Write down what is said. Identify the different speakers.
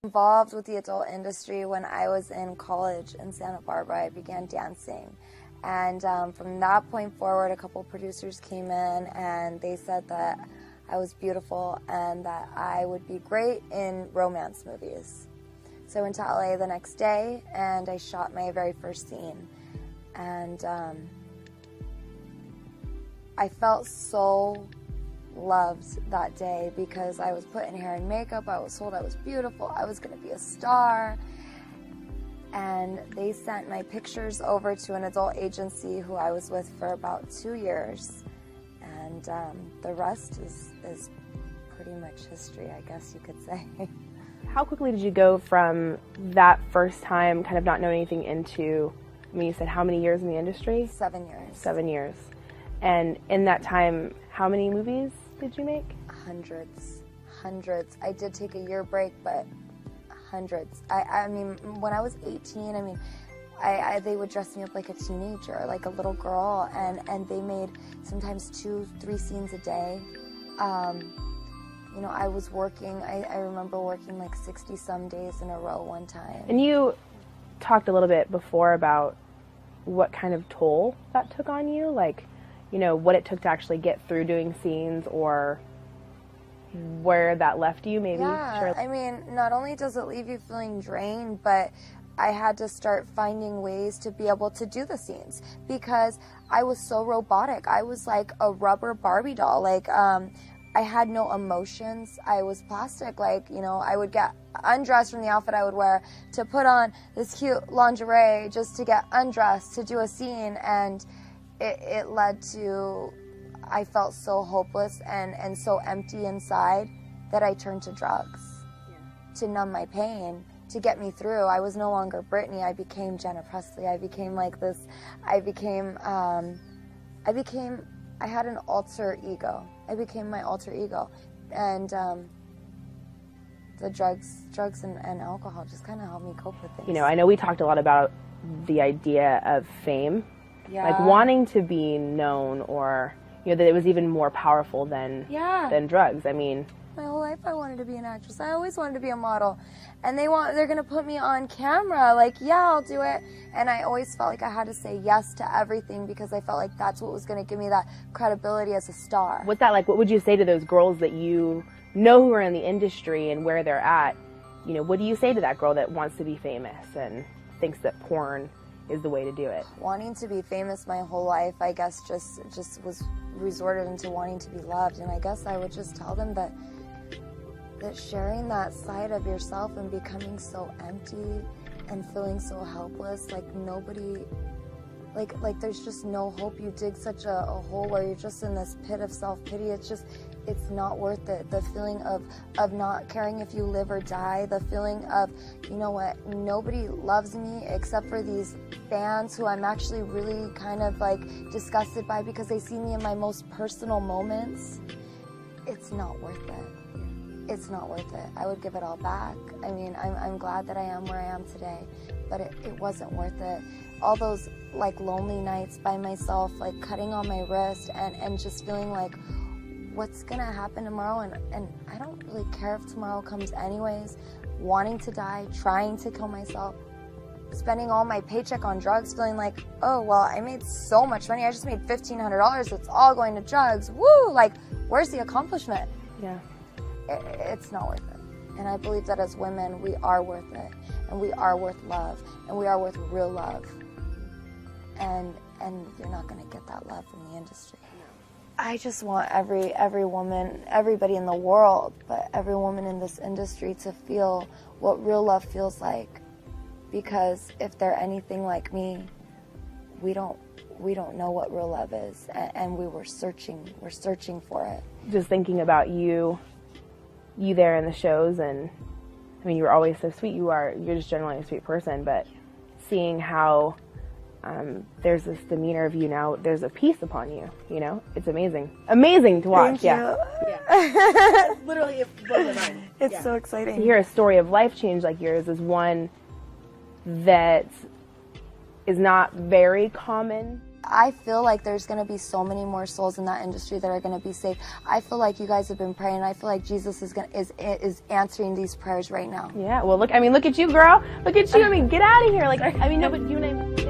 Speaker 1: Involved with the adult industry when I was in college in Santa Barbara. I began dancing, and from that point forward, a couple producers came in and they said that I was beautiful and that I would be great in romance movies. So I went to LA the next day and I shot my very first scene, and I felt so loved that day because I was put in hair and makeup, I was told I was beautiful, I was going to be a star, and they sent my pictures over to an adult agency who I was with for about 2 years, and the rest is pretty much history, I guess you could say.
Speaker 2: How quickly did you go from that first time kind of not knowing anything into, I mean, you said how many years in the industry?
Speaker 1: 7 years.
Speaker 2: 7 years. And in that time, how many movies did you make?
Speaker 1: Hundreds. I did take a year break, but hundreds. I mean, when I was 18, I mean, they would dress me up like a teenager, like a little girl, and they made sometimes 2-3 scenes a day. You know, I was working, I remember working like 60-some days in a row one time.
Speaker 2: And you talked a little bit before about what kind of toll that took on you, like, you know, what it took to actually get through doing scenes, or where that left you, maybe?
Speaker 1: Yeah, sure. I mean, not only does it leave you feeling drained, but I had to start finding ways to be able to do the scenes because I was so robotic. I was like a rubber Barbie doll. Like, I had no emotions. I was plastic. Like, you know, I would get undressed from the outfit I would wear to put on this cute lingerie just to get undressed to do a scene, and it led to, I felt so hopeless and so empty inside that I turned to drugs to numb my pain, to get me through. I was no longer Britney. I became Jenna Presley. I became like this, I had an alter ego. I became my alter ego. And the drugs and alcohol just kind of helped me cope with things.
Speaker 2: You know, I know we talked a lot about the idea of fame.
Speaker 1: Yeah.
Speaker 2: Like wanting to be known, or, you know, that it was even more powerful than drugs. I mean,
Speaker 1: my whole life I wanted to be an actress. I always wanted to be a model. And they're going to put me on camera. Like, yeah, I'll do it. And I always felt like I had to say yes to everything because I felt like that's what was going to give me that credibility as a star.
Speaker 2: What's that like? What would you say to those girls that you know who are in the industry and where they're at? You know, what do you say to that girl that wants to be famous and thinks that porn is the way to do it?
Speaker 1: Wanting to be famous my whole life, I guess, just was resorted into wanting to be loved. And I guess I would just tell them that sharing that side of yourself and becoming so empty and feeling so helpless, like nobody, like there's just no hope. You dig such a hole where you're just in this pit of self-pity. It's not worth it. The feeling of not caring if you live or die, the feeling of, you know what, nobody loves me except for these fans who I'm actually really kind of like disgusted by because they see me in my most personal moments. It's not worth it. It's not worth it. I would give it all back. I mean, I'm glad that I am where I am today, but it wasn't worth it. All those like lonely nights by myself, like cutting on my wrist and just feeling like, what's gonna happen tomorrow? And I don't really care if tomorrow comes anyways. Wanting to die, trying to kill myself, spending all my paycheck on drugs, feeling like, oh, well, I made so much money. I just made $1,500. It's all going to drugs. Woo! Like, where's the accomplishment?
Speaker 2: Yeah.
Speaker 1: It's not worth it. And I believe that as women, we are worth it. And we are worth love. And we are worth real love. And you're not going to get that love from the industry. I just want every woman, everybody in the world, but every woman in this industry to feel what real love feels like. Because if they're anything like me, we don't know what real love is, and we're searching for it.
Speaker 2: Just thinking about you there in the shows, and I mean, you were always so sweet. You're just generally a sweet person, but seeing how there's this demeanor of you now, there's a peace upon you, you know? It's amazing to watch.
Speaker 1: Thank you.
Speaker 2: Yeah. Literally, it blows my mind.
Speaker 1: It's so exciting.
Speaker 2: To hear a story of life change like yours is one that is not very common
Speaker 1: I feel like there's going to be so many more souls in that industry that are going to be saved. I feel like you guys have been praying. I feel like Jesus is answering these prayers right now.
Speaker 2: Yeah, well, look at you, girl. Look at you. I mean, get out of here. Like, I mean, no, but you and I...